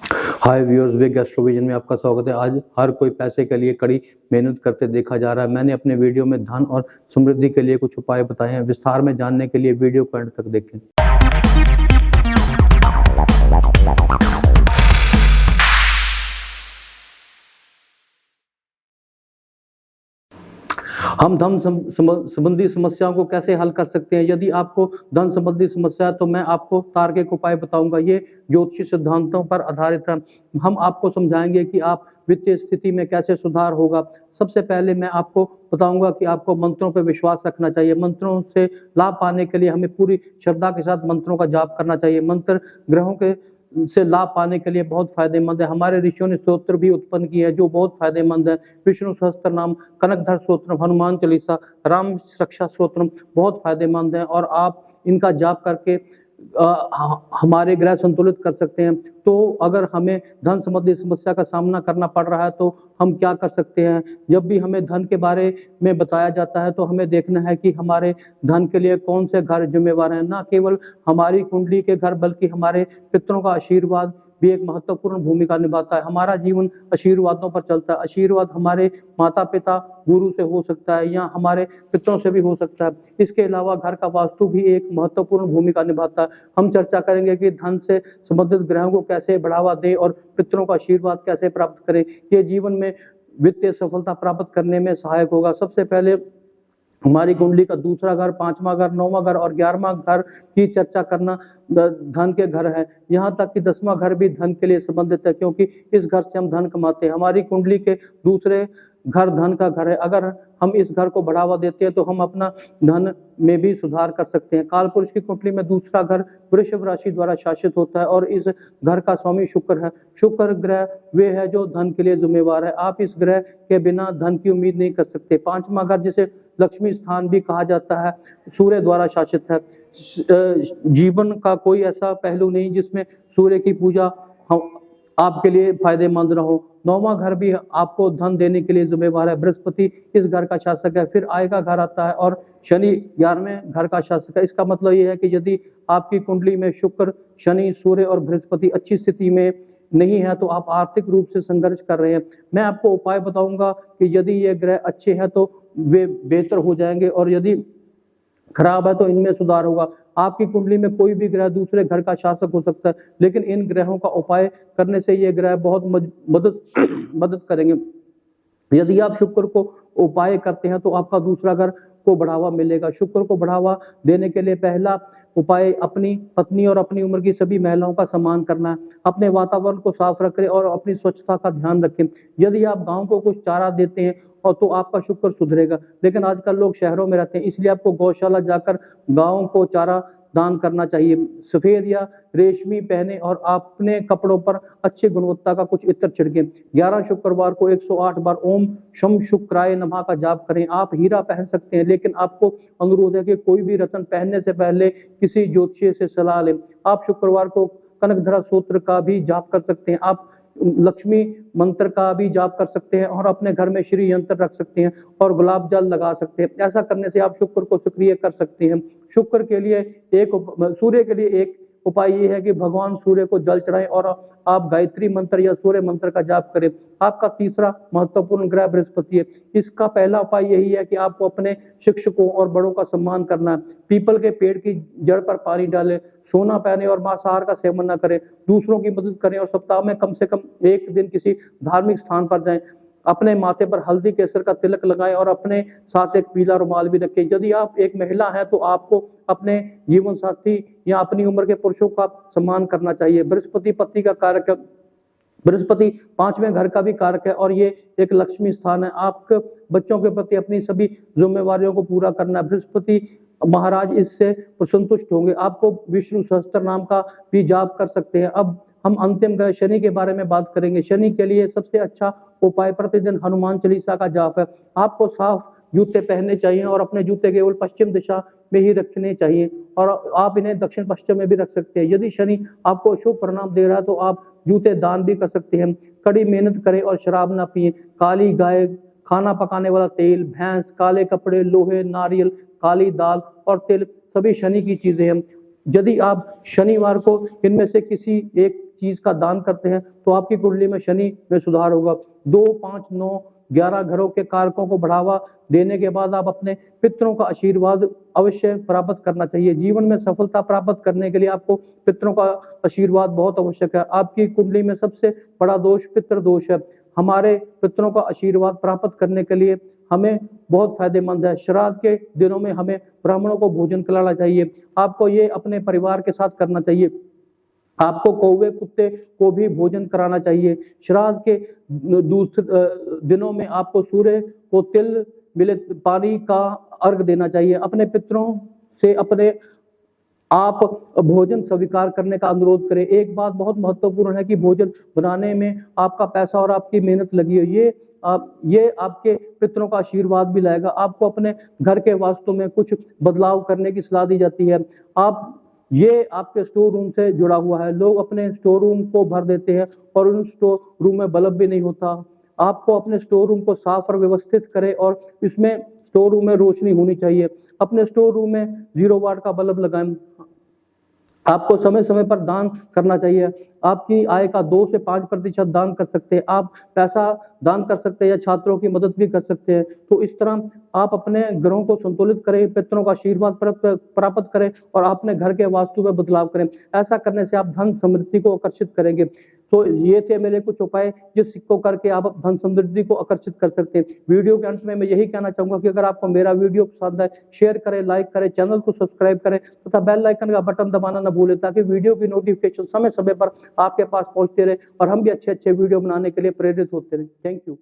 हाय viewers, big एस्ट्रोविजन में आपका स्वागत है। आज हर कोई पैसे के लिए कड़ी मेहनत करते देखा जा रहा है। मैंने अपने वीडियो में धन और समृद्धि के लिए कुछ उपाय बताए हैं। विस्तार में जानने के लिए वीडियो को अंत तक देखें। हम धन संबंधी समस्याओं को कैसे हल कर सकते हैं। यदि आपको धन संबंधी समस्या है तो मैं आपको तार्किक उपाय बताऊंगा। ये ज्योतिषी सिद्धांतों पर आधारित है। हम आपको समझाएंगे कि आप वित्तीय स्थिति में कैसे सुधार होगा। सबसे पहले मैं आपको बताऊंगा कि आपको मंत्रों पर विश्वास रखना चाहिए। मंत्रों से लाभ पाने के लिए हमें पूरी श्रद्धा के साथ मंत्रों का जाप करना चाहिए। मंत्र ग्रहों के से लाभ पाने के लिए बहुत फायदेमंद है। हमारे ऋषियों ने स्तोत्र भी उत्पन्न किए हैं जो बहुत फायदेमंद है। विष्णु सहस्त्र नाम, कनकधर स्तोत्र, हनुमान चालीसा, राम रक्षा स्तोत्र बहुत फायदेमंद है और आप इनका जाप करके हमारे ग्रह संतुलित कर सकते हैं। तो अगर हमें धन संबंधी समस्या का सामना करना पड़ रहा है तो हम क्या कर सकते हैं। जब भी हमें धन के बारे में बताया जाता है तो हमें देखना है कि हमारे धन के लिए कौन से घर जिम्मेवार हैं। ना केवल हमारी कुंडली के घर बल्कि हमारे पितरों का आशीर्वाद भी एक महत्वपूर्ण भूमिका निभाता है। हमारा जीवन आशीर्वादों पर चलता है। आशीर्वाद हमारे माता पिता गुरु से हो सकता है या हमारे पितरों से भी हो सकता है। इसके अलावा घर का वास्तु भी एक महत्वपूर्ण भूमिका निभाता है। हम चर्चा करेंगे कि धन से संबंधित ग्रहों को कैसे बढ़ावा दें और पितरों का आशीर्वाद कैसे प्राप्त करें। ये जीवन में वित्तीय सफलता प्राप्त करने में सहायक होगा। सबसे पहले हमारी कुंडली का दूसरा घर, पांचवा घर, नौवां घर और 11वां घर की चर्चा करना धन के घर है। यहाँ तक कि 10वां घर भी धन के लिए संबंधित है क्योंकि इस घर से हम धन कमाते हैं। हमारी कुंडली के दूसरे घर धन का घर है। अगर हम इस घर को बढ़ावा देते हैं तो हम अपना धन में भी सुधार कर सकते हैं। काल पुरुष की कुंडली में दूसरा घर वृषभ राशि द्वारा शासित होता है और इस घर का स्वामी शुक्र है। शुक्र ग्रह वे है जो धन के लिए जिम्मेवार है। आप इस ग्रह के बिना धन की उम्मीद नहीं कर सकते। पांचवा घर जिसे लक्ष्मी स्थान भी कहा जाता है सूर्य द्वारा शासित है। जीवन का कोई ऐसा पहलू नहीं जिसमें सूर्य की पूजा आपके लिए फायदेमंद न हो। 9वां घर भी आपको धन देने के लिए जिम्मेवार है। बृहस्पति इस घर का शासक है। फिर आय का घर आता है और शनि 11वें घर का शासक है। इसका मतलब ये है कि यदि आपकी कुंडली में शुक्र, शनि, सूर्य और बृहस्पति अच्छी स्थिति में नहीं है तो आप आर्थिक रूप से संघर्ष कर रहे हैं। मैं आपको उपाय बताऊंगा कि यदि ये ग्रह अच्छे हैं तो वे बेहतर हो जाएंगे और यदि खराब है तो इनमें सुधार होगा। आपकी कुंडली में कोई भी ग्रह दूसरे घर का शासक हो सकता है, लेकिन इन ग्रहों का उपाय करने से ये ग्रह बहुत मदद करेंगे। यदि आप शुक्र को उपाय करते हैं तो आपका दूसरा घर को बढ़ावा मिलेगा। शुक्र को बढ़ावा देने के लिए पहला उपाय अपनी पत्नी और अपनी उम्र की सभी महिलाओं का सम्मान करना है। अपने वातावरण को साफ रखें और अपनी स्वच्छता का ध्यान रखें। यदि आप गांव को कुछ चारा देते हैं और तो आपका शुक्र सुधरेगा। लेकिन आजकल लोग शहरों में रहते हैं, इसलिए आपको गौशाला जाकर गांव को चारा दान करना चाहिए। सफेद या रेशमी पहने और अपने कपड़ों पर अच्छी गुणवत्ता का कुछ इत्र छिड़कें। 11 शुक्रवार को 108 बार ओम शम शुक्राय नमः का जाप करें। आप हीरा पहन सकते हैं, लेकिन आपको अनुरोध है कि कोई भी रत्न पहनने से पहले किसी ज्योतिषी से सलाह लें। आप शुक्रवार को कनकधरा सूत्र का भी जाप कर सकते हैं। आप लक्ष्मी मंत्र का भी जाप कर सकते हैं और अपने घर में श्री यंत्र रख सकते हैं और गुलाब जल लगा सकते हैं। ऐसा करने से आप शुक्र को सक्रिय कर सकते हैं। शुक्र के लिए सूर्य के लिए एक उपाय ये है कि भगवान सूर्य को जल चढ़ाएं और आप गायत्री मंत्र या सूर्य मंत्र का जाप करें। आपका तीसरा महत्वपूर्ण ग्रह बृहस्पति है। इसका पहला उपाय यही है कि आपको अपने शिक्षकों और बड़ों का सम्मान करना है। पीपल के पेड़ की जड़ पर पानी डालें, सोना पहने और मांसाहार का सेवन न करें, दूसरों की मदद करें और सप्ताह में कम से कम एक दिन किसी धार्मिक स्थान पर जाएं। अपने माथे पर हल्दी केसर का तिलक लगाएं और अपने साथ एक पीला रुमाल भी रखें। यदि आप एक महिला हैं तो आपको अपने जीवन साथी या अपनी उम्र के पुरुषों का सम्मान करना चाहिए। बृहस्पति पति का कारक है। बृहस्पति 5वें घर का भी कारक है और ये एक लक्ष्मी स्थान है। आपके बच्चों के प्रति अपनी सभी जिम्मेवारियों को पूरा करना है। बृहस्पति महाराज इससे संतुष्ट होंगे। आपको विष्णु सहस्त्र नाम का भी जाप कर सकते हैं। अब हम अंतिम ग्रह शनि के बारे में बात करेंगे। शनि के लिए सबसे अच्छा उपाय प्रतिदिन हनुमान चालीसा का जाप है। आपको साफ जूते पहनने चाहिए और अपने जूते केवल पश्चिम दिशा में ही रखने चाहिए और आप इन्हें दक्षिण पश्चिम में भी रख सकते हैं। यदि शनि आपको शुभ परिणाम दे रहा है तो आप जूते दान भी कर सकते हैं। कड़ी मेहनत करें और शराब ना पिए। काली गाय, खाना पकाने वाला तेल, भैंस, काले कपड़े, लोहे, नारियल, काली दाल और तिल सभी शनि की चीजें हैं। यदि आप शनिवार को इनमें से किसी एक चीज का दान करते हैं तो आपकी कुंडली में शनि में सुधार होगा। 2, 5, 9, 11 घरों के कारकों को बढ़ावा देने के बाद आप अपने पितरों का आशीर्वाद अवश्य प्राप्त करना चाहिए। जीवन में सफलता प्राप्त करने के लिए आपको पितरों का आशीर्वाद बहुत आवश्यक है। आपकी कुंडली में सबसे बड़ा दोष पितृ दोष है। हमारे पितरों का आशीर्वाद प्राप्त करने के लिए हमें बहुत फायदेमंद है। श्राद्ध के दिनों में हमें ब्राह्मणों को भोजन कराना चाहिए। आपको ये अपने परिवार के साथ करना चाहिए। आपको कौवे कुत्ते को भी भोजन कराना चाहिए। श्राद्ध के दूसरे दिनों में आपको सूर्य को तिल मिले पानी का अर्घ देना चाहिए। अपने पितरों से अपने आप भोजन स्वीकार करने का अनुरोध करें। एक बात बहुत महत्वपूर्ण है कि भोजन बनाने में आपका पैसा और आपकी मेहनत लगी है, ये आपके पितरों का आशीर्वाद भी लाएगा। आपको अपने घर के वास्तु में कुछ बदलाव करने की सलाह दी जाती है। ये आपके स्टोर रूम से जुड़ा हुआ है। लोग अपने स्टोर रूम को भर देते हैं और उन स्टोर रूम में बल्ब भी नहीं होता। आपको अपने स्टोर रूम को साफ और व्यवस्थित करें और इसमें स्टोर रूम में रोशनी होनी चाहिए। अपने स्टोर रूम में 0 वाट का बल्ब लगाएं। आपको समय समय पर दान करना चाहिए। आपकी आय का 2 से 5% दान कर सकते हैं। आप पैसा दान कर सकते हैं या छात्रों की मदद भी कर सकते हैं। तो इस तरह आप अपने घरों को संतुलित करें, पितरों का आशीर्वाद प्राप्त करें और अपने घर के वास्तु में बदलाव करें। ऐसा करने से आप धन समृद्धि को आकर्षित करेंगे। तो ये थे मेरे कुछ उपाय जिसको करके आप धन समृद्धि को आकर्षित कर सकते हैं। वीडियो के अंत में मैं यही कहना चाहूंगा कि अगर आपको मेरा वीडियो पसंद है, शेयर करें, लाइक करें, चैनल को सब्सक्राइब करें तथा बेल आइकन का बटन दबाना न भूलें ताकि वीडियो की नोटिफिकेशन समय समय पर आपके पास पहुंचते रहे और हम भी अच्छे अच्छे वीडियो बनाने के लिए प्रेरित होते रहे। Thank you.